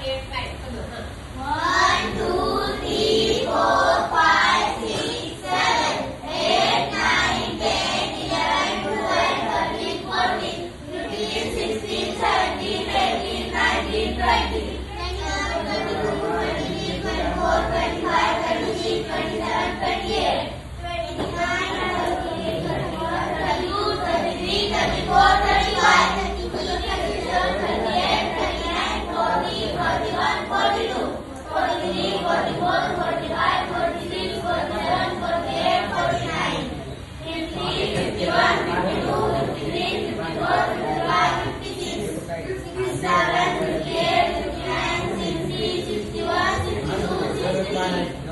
8 9 सगळं. 1 2 3 4 5 6 7 8 9 10 11 12 13 14 15 16 17 18 19 20 21 22 23 24 25 26 27 28 29 30 31 32 33 34 35 37 38 39 40 41 42 43 44 45 46 47 48 49 50 51 52 53 54 55 56 57 58 59 60 61 62 63